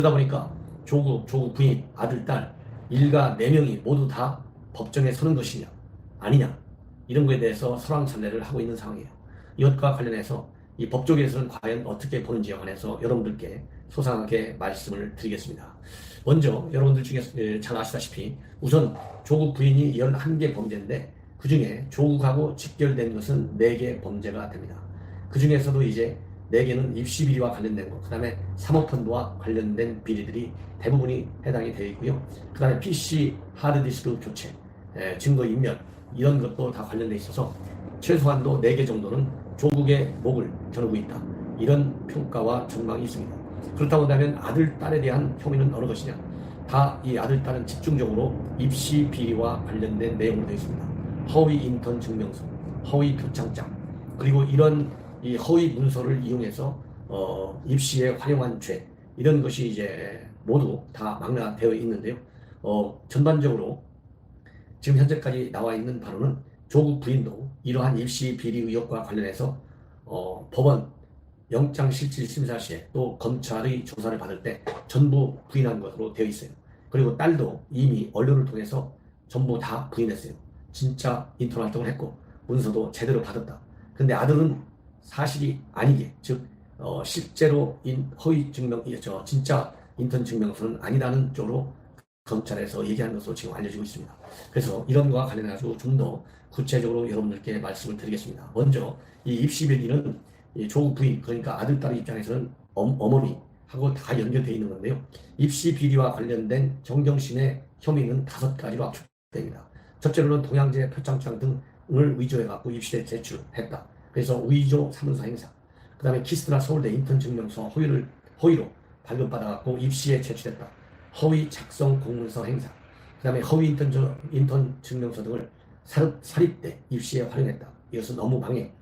그러다 보니까 조국 부인, 아들, 딸, 일가 4명이 모두 다 법정에 서는 것이냐, 아니냐, 이런 거에 대해서 설왕설래를 하고 있는 상황이에요. 이것과 관련해서 이 법조계에서는 과연 어떻게 보는지에 관해서 여러분들께 소상하게 말씀을 드리겠습니다. 먼저 여러분들 중에 잘 아시다시피 우선 조국 부인이 11개 범죄인데 그 중에 조국하고 직결된 것은 4개 범죄가 됩니다. 그 중에서도 이제 4개는 입시 비리와 관련된 것, 그 다음에 사모펀드와 관련된 비리들이 대부분이 해당이 되어 있고요. 그 다음에 PC 하드디스크 교체, 증거 인멸, 이런 것도 다 관련돼 있어서 최소한도 4개 정도는 조국의 목을 겨누고 있다, 이런 평가와 전망이 있습니다. 그렇다고 한다면 아들, 딸에 대한 혐의는 어느 것이냐? 다 이 아들, 딸은 집중적으로 입시 비리와 관련된 내용으로 되어 있습니다. 허위 인턴 증명서, 허위 표창장, 그리고 이런 이 허위 문서를 이용해서 입시에 활용한 죄, 이런 것이 이제 모두 다 망라되어 있는데요. 전반적으로 지금 현재까지 나와 있는 바로는 조국 부인도 이러한 입시 비리 의혹과 관련해서 법원 영장실질심사 시에 또 검찰의 조사를 받을 때 전부 부인한 것으로 되어 있어요. 그리고 딸도 이미 언론을 통해서 전부 다 부인했어요. 진짜 인턴 활동을 했고 문서도 제대로 받았다. 근데 아들은 사실이 아니게, 즉 실제로 허위 증명, 진짜 인턴 증명서는 아니라는 쪽으로 검찰에서 얘기하는 것으로 지금 알려지고 있습니다. 그래서 이런 것과 관련해서 좀 더 구체적으로 여러분들께 말씀을 드리겠습니다. 먼저 이 입시 비리는 조국 부인, 그러니까 아들, 딸 입장에서는 어머니하고 다 연결되어 있는 건데요. 입시 비리와 관련된 정경심의 혐의는 5가지로 압축됩니다. 첫째로는 동양제 표창장 등을 위조해갖고 입시에 제출했다. 그래서 위조 사문서 행사, 그 다음에 키스트라 서울대 인턴 증명서 허위로 발급받아갖고 입시에 제출했다. 허위 작성 공문서 행사, 그 다음에 허위 인턴 증명서 등을 사립대 입시에 활용했다. 이것은 업무방해.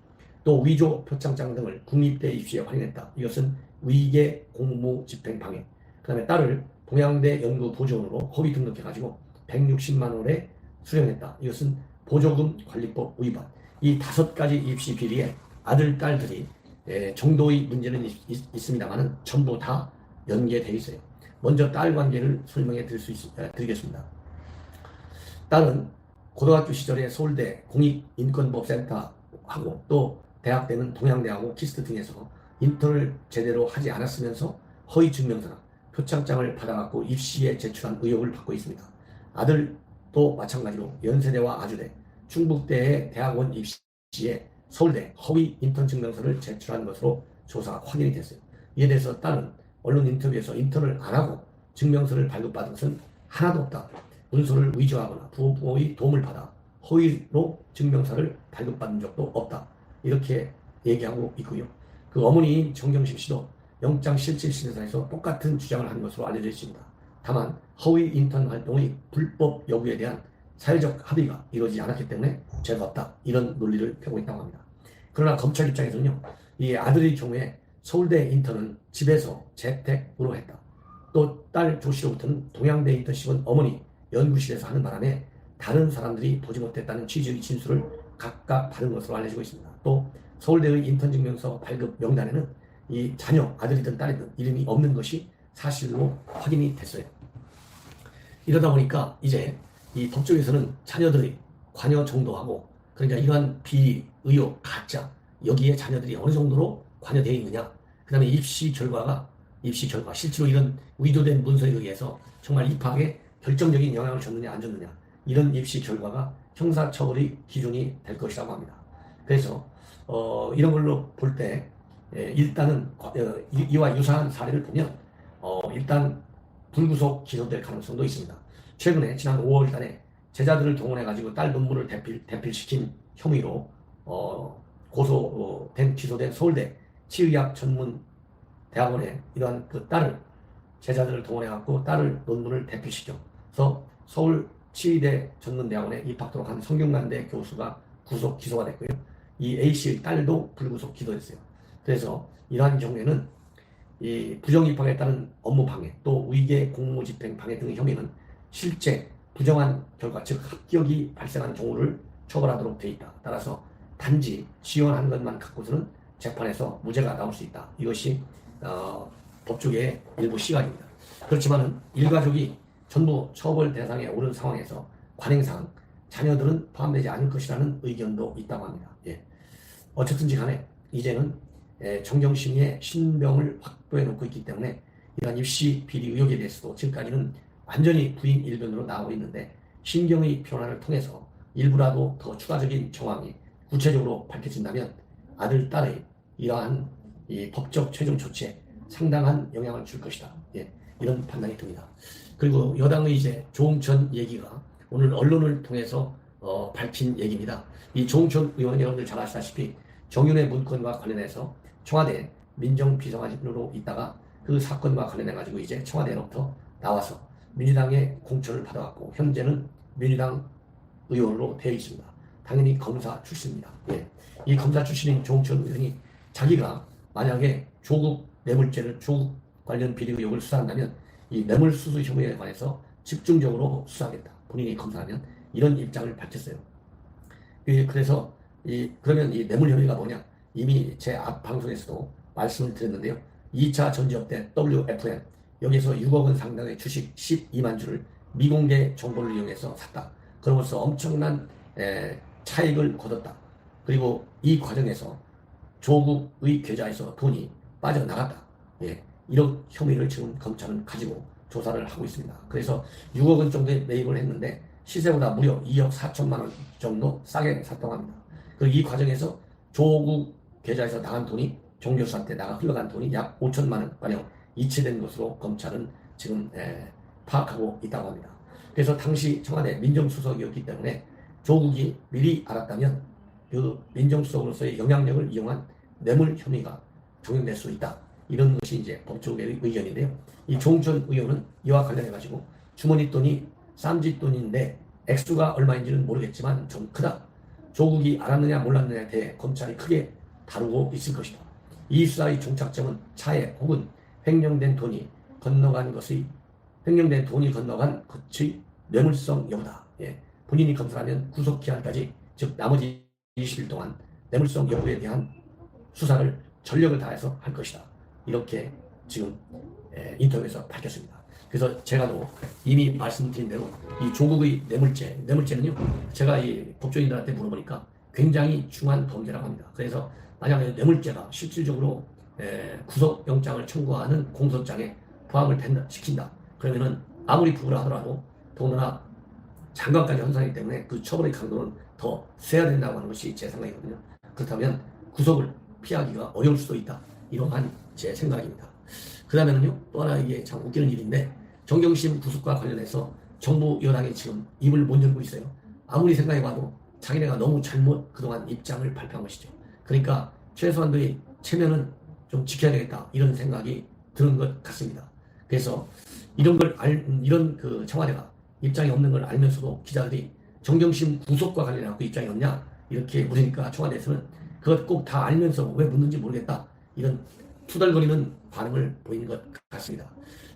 또 위조 표창장 등을 국립대 입시에 활용했다. 이것은 위계 공무집행방해. 그 다음에 딸을 동양대 연구보조원으로 허위 등록해가지고 160만 원에 수령했다. 이것은 보조금 관리법 위반. 이 5가지 입시 비리에 아들, 딸들이 정도의 문제는 있습니다만 전부 다 연계되어 있어요. 먼저 딸 관계를 설명해 드리겠습니다. 딸은 고등학교 시절에 서울대 공익인권법센터하고 또 대학 때는 동양대하고 키스트 등에서 인턴을 제대로 하지 않았으면서 허위 증명서나 표창장을 받아갖고 입시에 제출한 의혹을 받고 있습니다. 아들도 마찬가지로 연세대와 아주대, 충북대의 대학원 입시에 서울대 허위 인턴 증명서를 제출한 것으로 조사가 확인이 됐어요. 이에 대해서 딸은 언론 인터뷰에서 인턴을 안 하고 증명서를 발급받은 것은 하나도 없다. 문서를 위조하거나 부모의 도움을 받아 허위로 증명서를 발급받은 적도 없다. 이렇게 얘기하고 있고요. 그 어머니인 정경심 씨도 영장실질심사에서 똑같은 주장을 한 것으로 알려져 있습니다. 다만 허위 인턴 활동의 불법 여부에 대한 사회적 합의가 이루어지지 않았기 때문에 죄가 없다, 이런 논리를 펴고 있다고 합니다. 그러나 검찰 입장에서는요, 이 아들의 경우에 서울대 인턴은 집에서 재택으로 했다. 또 딸 조 씨로부터는 동양대 인턴십은 어머니 연구실에서 하는 바람에 다른 사람들이 보지 못했다는 취지의 진술을 각각 받은 것으로 알려지고 있습니다. 또 서울대의 인턴 증명서 발급 명단에는 이 자녀, 아들이든 딸이든 이름이 없는 것이 사실로 확인이 됐어요. 이러다 보니까 이제 이 법조에서는 자녀들이 관여 정도하고, 그러니까 이러한 비리, 의혹, 가짜, 여기에 자녀들이 어느 정도로 관여되어 있느냐, 그 다음에 입시 결과 실제로 이런 위조된 문서에 의해서 정말 입학에 결정적인 영향을 줬느냐 안 줬느냐, 이런 입시 결과가 형사처벌의 기준이 될 것이라고 합니다. 그래서 이런 걸로 볼 때 일단은 이와 유사한 사례를 보면 일단 불구속 기소될 가능성도 있습니다. 최근에 지난 5월 달에 제자들을 동원해가지고 딸 논문을 대필시킨 혐의로 기소된 서울대 치의학 전문 대학원에 이러한 그 제자들을 동원해갖고 딸을 논문을 대필시켜서 서울 치의대 전문대학원에 입학토록 한 성균관대 교수가 구속 기소가 됐고요. 이 A씨의 딸도 불구속 기소됐어요. 그래서 이러한 경우에는 이 부정입학에 따른 업무방해, 또 위계 공무집행방해 등의 혐의는 실제 부정한 결과, 즉 합격이 발생한 경우를 처벌하도록 되어 있다. 따라서 단지 지원한 것만 갖고서는 재판에서 무죄가 나올 수 있다. 이것이 법조계의 일부 시각입니다. 그렇지만은 일가족이 전부 처벌 대상에 오른 상황에서 관행상 자녀들은 포함되지 않을 것이라는 의견도 있다고 합니다. 예. 어쨌든지 간에 이제는 정경심의 신병을 확보해 놓고 있기 때문에 이러한 입시 비리 의혹에 대해서도 지금까지는 완전히 부인 일변으로 나오고 있는데 신경의 변화를 통해서 일부라도 더 추가적인 정황이 구체적으로 밝혀진다면 아들, 딸의 이러한 이 법적 최종 조치에 상당한 영향을 줄 것이다. 예, 이런 판단이 듭니다. 그리고 여당의 이제 조홍천 얘기가 오늘 언론을 통해서 밝힌 얘기입니다. 이 조홍천 의원 여러분들 잘 아시다시피 정윤회 문건과 관련해서 청와대 민정비서관으로 있다가 그 사건과 관련해 가지고 이제 청와대로부터 나와서 민주당의 공천을 받아왔고 현재는 민주당 의원으로 되어 있습니다. 당연히 검사 출신입니다. 예. 이 검사 출신인 조홍천 의원이 자기가 만약에 조국 뇌물죄를 조국 관련 비리 의혹을 수사한다면 이 뇌물수수 혐의에 관해서 집중적으로 수사하겠다. 본인이 검사하면 이런 입장을 밝혔어요. 그래서 그러면 이 뇌물 혐의가 뭐냐? 이미 제 앞 방송에서도 말씀을 드렸는데요. 2차 전지업대 WFM 여기서 6억 원 상당의 주식 12만 주를 미공개 정보를 이용해서 샀다. 그러면서 엄청난 차익을 거뒀다. 그리고 이 과정에서 조국의 계좌에서 돈이 빠져나갔다. 예, 이런 혐의를 지금 검찰은 가지고 조사를 하고 있습니다. 그래서 6억 원 정도에 매입을 했는데 시세보다 무려 2억 4천만 원 정도 싸게 샀다고 합니다. 그리고 이 과정에서 조국 계좌에서 나간 돈이 정교수한테 흘러간 돈이 약 5천만 원가량 이체된 것으로 검찰은 지금 파악하고 있다고 합니다. 그래서 당시 청와대 민정수석이었기 때문에 조국이 미리 알았다면 그 민정수석으로서의 영향력을 이용한 뇌물 혐의가 적용될 수 있다. 이런 것이 이제 법조계의 의견인데요. 이 조홍천 의원은 이와 관련해가지고 주머니 돈이 쌈짓돈인데 액수가 얼마인지는 모르겠지만 좀 크다. 조국이 알았느냐 몰랐느냐에 대해 검찰이 크게 다루고 있을 것이다. 이 수사의 종착점은 차에 혹은 횡령된 돈이 건너간 것의 뇌물성 여부다. 예. 본인이 검사하면 구속기한까지 즉 나머지 20일 동안 뇌물성 여부에 대한 수사를 전력을 다해서 할 것이다. 이렇게 지금 인터뷰에서 밝혔습니다. 그래서 제가도 이미 말씀드린 대로 이 조국의 뇌물죄는요, 제가 이 법조인들한테 물어보니까 굉장히 중한 범죄라고 합니다. 그래서 만약에 뇌물죄가 실질적으로 구속영장을 청구하는 공소장에 포함을 시킨다. 그러면은 아무리 부부라 하더라도 더구나 장관까지 헌사하기 때문에 그 처벌의 강도는 더 세야 된다고 하는 것이 제 생각이거든요. 그렇다면 구속을 피하기가 어려울 수도 있다. 이러한 제 생각입니다. 그 다음에는요, 또 하나 이게 참 웃기는 일인데, 정경심 구속과 관련해서 정부 여당이 지금 입을 못 열고 있어요. 아무리 생각해봐도 자기네가 너무 잘못 그동안 입장을 발표한 것이죠. 그러니까 최소한도의 체면은 좀 지켜야 되겠다. 이런 생각이 드는 것 같습니다. 그래서 이런 그 청와대가 입장이 없는 걸 알면서도 기자들이 정경심 구속과 관련해서 입장이 없냐? 이렇게 물으니까 청와대에서는 그것 꼭 다 알면서 왜 묻는지 모르겠다. 이런 투덜거리는 반응을 보이는 것 같습니다.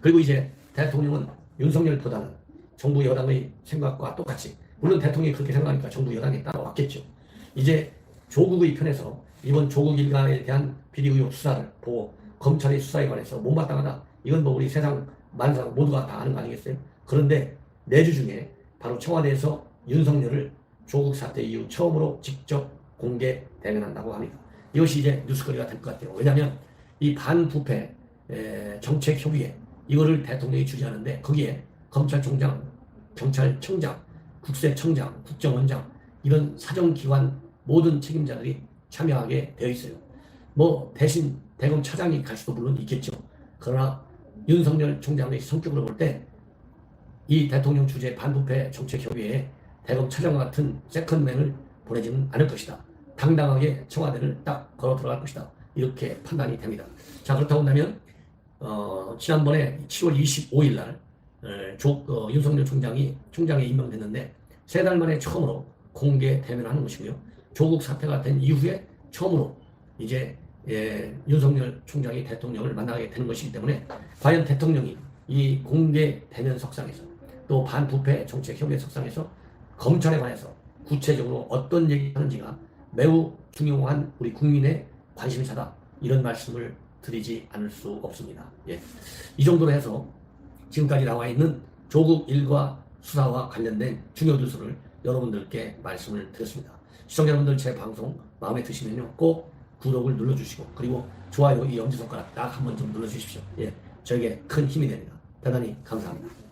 그리고 이제 대통령은 윤석열보다는 정부 여당의 생각과 똑같이, 물론 대통령이 그렇게 생각하니까 정부 여당에 따라왔겠죠. 이제 조국의 편에서 이번 조국 일가에 대한 비리 의혹 수사를 보고 검찰의 수사에 관해서 못마땅하다. 이건 뭐 우리 세상 만상 모두가 다 아는 거 아니겠어요? 그런데 내주 중에 바로 청와대에서 윤석열을 조국 사태 이후 처음으로 직접 공개 대면한다고 합니다. 이것이 이제 뉴스거리가 될 것 같아요. 왜냐하면 이 반부패 정책협의회 이거를 대통령이 주재하는데 거기에 검찰총장, 경찰청장, 국세청장, 국정원장 이런 사정기관 모든 책임자들이 참여하게 되어 있어요. 뭐 대신 대검 차장이 갈 수도 물론 있겠죠. 그러나 윤석열 총장의 성격으로 볼 때 이 대통령 주재 반부패 정책협의회에 대검 차장과 같은 세컨맨을 보내지는 않을 것이다. 당당하게 청와대를 딱 걸어 들어갈 것이다. 이렇게 판단이 됩니다. 자, 그렇다고 한다면 지난번에 7월 25일 날 윤석열 총장에 임명됐는데 3달 만에 처음으로 공개 대면하는 것이고요. 조국 사태가 된 이후에 처음으로 이제 윤석열 총장이 대통령을 만나게 되는 것이기 때문에 과연 대통령이 이 공개 대면 석상에서 또 반부패 정책협의회 석상에서 검찰에 관해서 구체적으로 어떤 얘기를 하는지가 매우 중요한 우리 국민의 관심사다. 이런 말씀을 드리지 않을 수 없습니다. 예. 이 정도로 해서 지금까지 나와 있는 조국 일과 수사와 관련된 중요 뉴스를 여러분들께 말씀을 드렸습니다. 시청자 여러분들 제 방송 마음에 드시면요 꼭 구독을 눌러주시고 그리고 좋아요 이 엄지손가락 딱 한번 좀 눌러주십시오. 예, 저에게 큰 힘이 됩니다. 대단히 감사합니다.